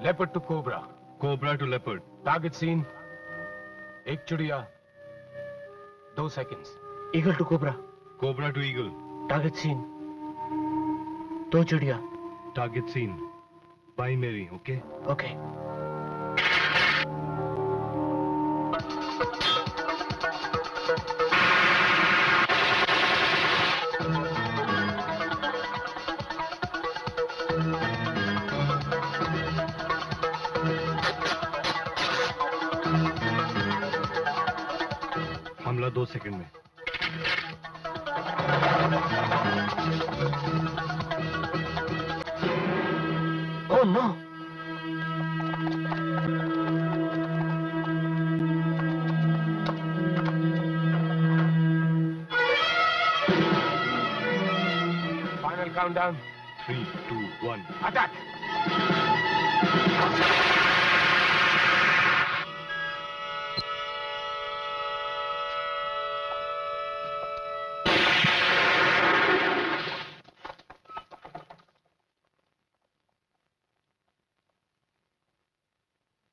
Leopard to cobra. Cobra to leopard. Target scene. एक चिड़िया 2 seconds. Eagle to cobra. Cobra to eagle. Target scene 2 चिड़िया. Target scene. By Mary, okay? Okay. हमला 2 second में. Oh no. Final countdown. 3, 2, 1. Attack.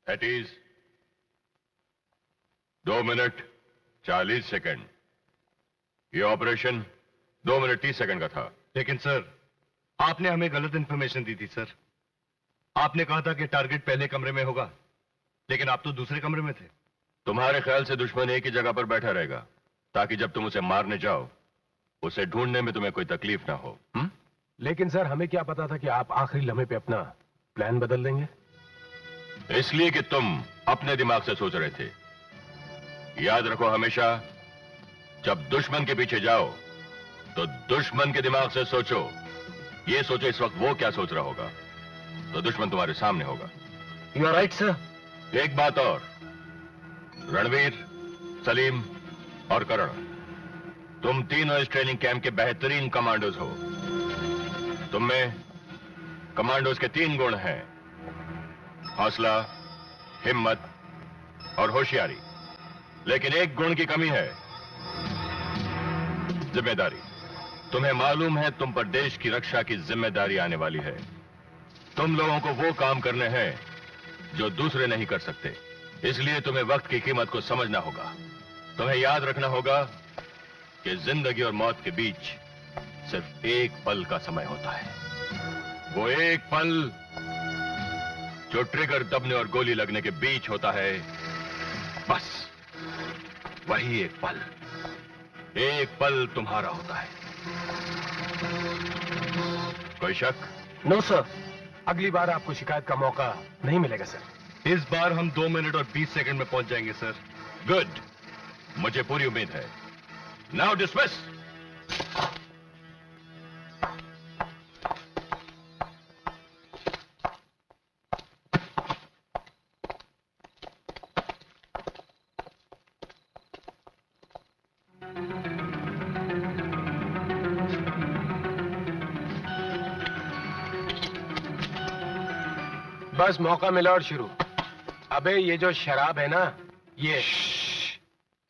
That is 2 minute 40 second. ये operation 2 minute 30 second का था. लेकिन sir, आपने हमें गलत इंफॉर्मेशन दी थी सर. आपने कहा था कि टारगेट पहले कमरे में होगा, लेकिन आप तो दूसरे कमरे में थे. तुम्हारे ख्याल से दुश्मन एक ही जगह पर बैठा रहेगा ताकि जब तुम उसे मारने जाओ उसे ढूंढने में तुम्हें कोई तकलीफ ना हो. लेकिन सर हमें क्या पता था कि आप आखिरी लम्हे पे अपना प्लान बदल देंगे. इसलिए कि तुम अपने दिमाग से सोच रहे थे. याद रखो, हमेशा जब दुश्मन के पीछे जाओ तो दुश्मन के दिमाग से सोचो. ये सोचो इस वक्त वो क्या सोच रहा होगा, तो दुश्मन तुम्हारे सामने होगा. You are right sir. एक बात और, रणवीर, सलीम और करण, तुम तीनों इस ट्रेनिंग कैंप के बेहतरीन कमांडोज हो. तुम में कमांडोज के 3 गुण हैं: हौसला, हिम्मत और होशियारी. लेकिन एक गुण की कमी है: जिम्मेदारी. तुम्हें मालूम है तुम पर देश की रक्षा की जिम्मेदारी आने वाली है. तुम लोगों को वो काम करने हैं जो दूसरे नहीं कर सकते. इसलिए तुम्हें वक्त की कीमत को समझना होगा. तुम्हें याद रखना होगा कि जिंदगी और मौत के बीच सिर्फ एक पल का समय होता है. वो एक पल जो ट्रिगर दबने और गोली लगने के बीच होता है, बस वही एक पल. एक पल तुम्हारा होता है. कोई शक? No sir. अगली बार आपको शिकायत का मौका नहीं मिलेगा सर. इस बार हम 2 मिनट और 20 सेकंड में पहुंच जाएंगे सर. गुड, मुझे पूरी उम्मीद है. Now dismiss. बस मौका मिला और शुरू. अबे ये जो शराब है ना, ये.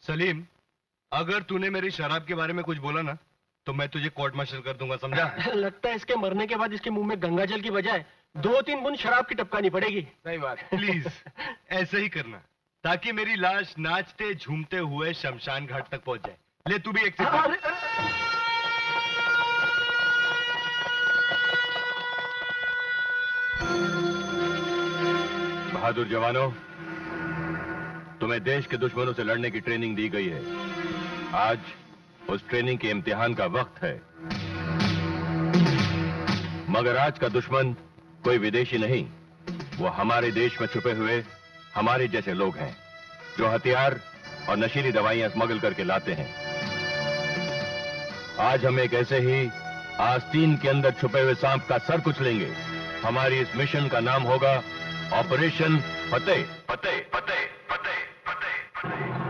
सलीम, अगर तूने मेरी शराब के बारे में कुछ बोला ना तो मैं तुझे कोर्ट मार्शल कर दूंगा, समझा? लगता है इसके मरने के बाद इसके मुंह में गंगा जल की बजाय 2-3 बूंद शराब की टपकानी पड़ेगी. सही बात. प्लीज ऐसे ही करना ताकि मेरी लाश नाचते झूमते हुए शमशान घाट तक पहुंच जाए. ले तू भी एक सिगरेट. बहादुर जवानों, तुम्हें देश के दुश्मनों से लड़ने की ट्रेनिंग दी गई है. आज उस ट्रेनिंग के इम्तिहान का वक्त है. मगर आज का दुश्मन कोई विदेशी नहीं, वो हमारे देश में छुपे हुए हमारे जैसे लोग हैं जो हथियार और नशीली दवाइयां स्मगल करके लाते हैं. आज हम एक ऐसे ही आस्तीन के अंदर छुपे हुए सांप का सर कुचलेंगे. हमारी इस मिशन का नाम होगा ऑपरेशन फतेह. फतेह फतेह फतेह फतेह फतेह.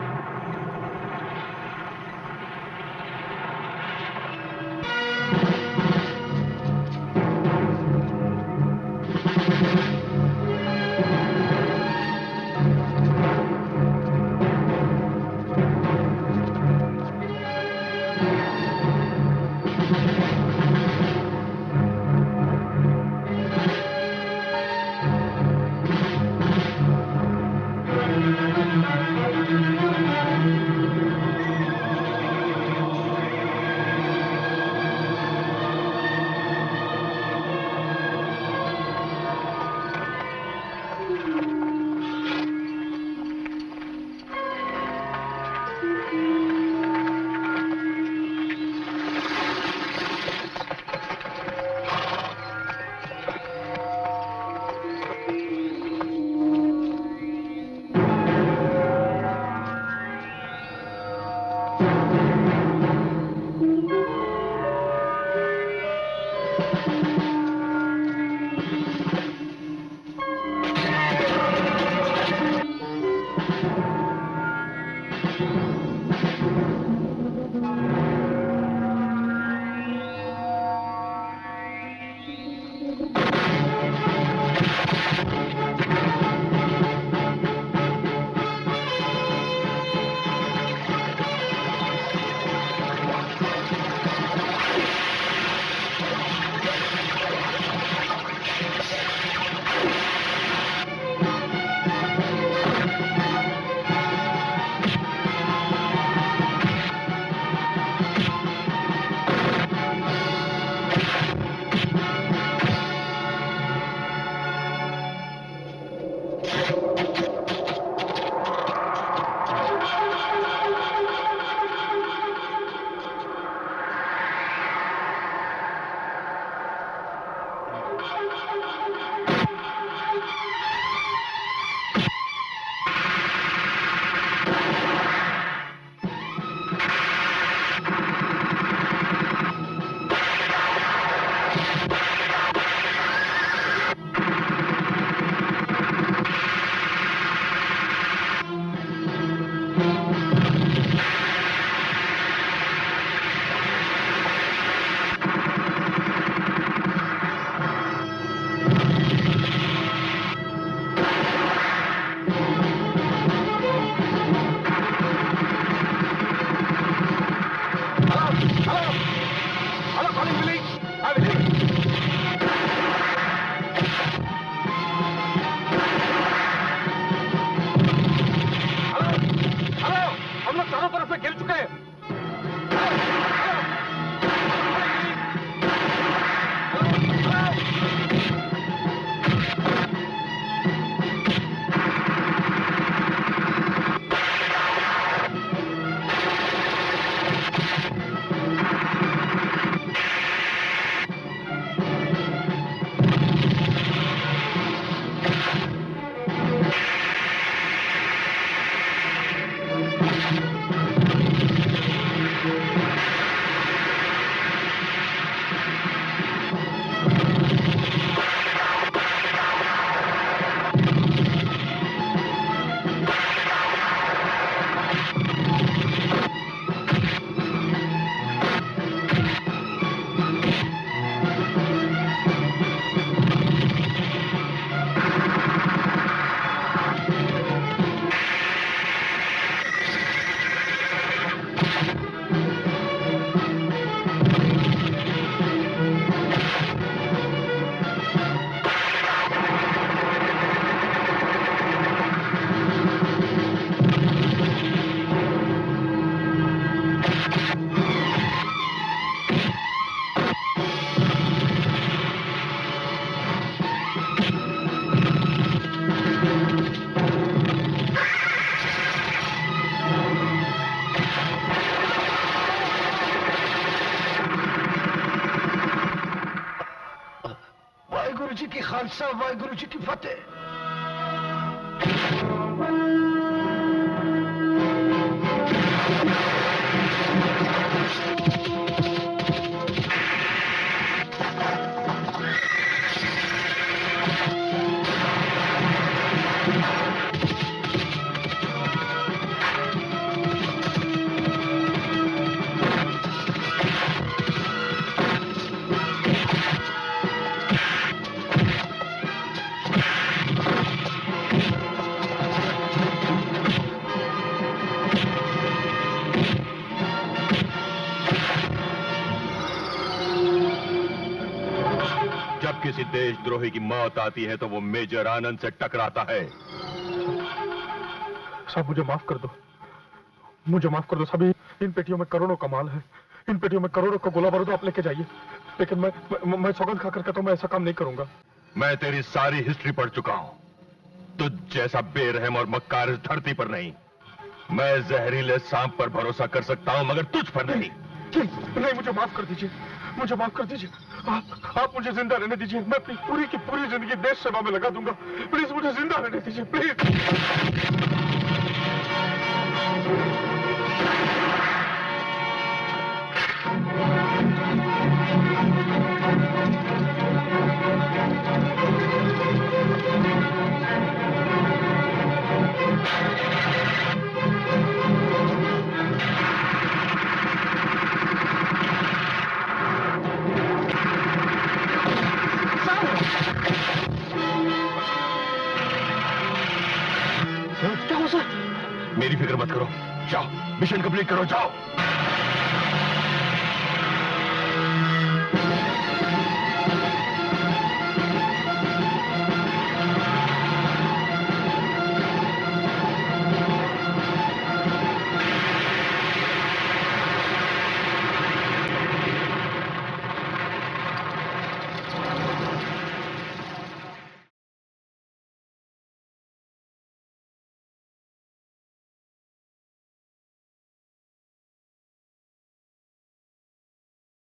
खालसा वाहिगुरु जी की फतेह। जब किसी देशद्रोही की मौत आती है तो वो मेजर आनंद से टकराता है। साहब मुझे माफ कर दो, मुझे माफ कर दो साहब। इन पेटियों में करोड़ों का माल है, इन पेटियों में करोड़ों का गोला बारूद आप लेके जाइए, लेकिन मैं सौगंध खाकर कहता हूं मैं ऐसा काम नहीं करूंगा। मैं तेरी सारी हिस्ट्री पढ़ चुका हूं। तुझ जैसा बेरहम और मक्कार इस धरती पर नहीं। मैं जहरीले सांप पर भरोसा कर सकता हूं मगर तुझ पर नहीं। नहीं, मुझे माफ कर दीजिए, मुझे माफ कर दीजिए। आप मुझे जिंदा रहने दीजिए, मैं अपनी पूरी की पूरी जिंदगी देश सेवा में लगा दूंगा। प्लीज मुझे जिंदा रहने दीजिए, प्लीज। क्या हो सर? मेरी फिक्र मत करो, जाओ मिशन कंप्लीट करो, जाओ।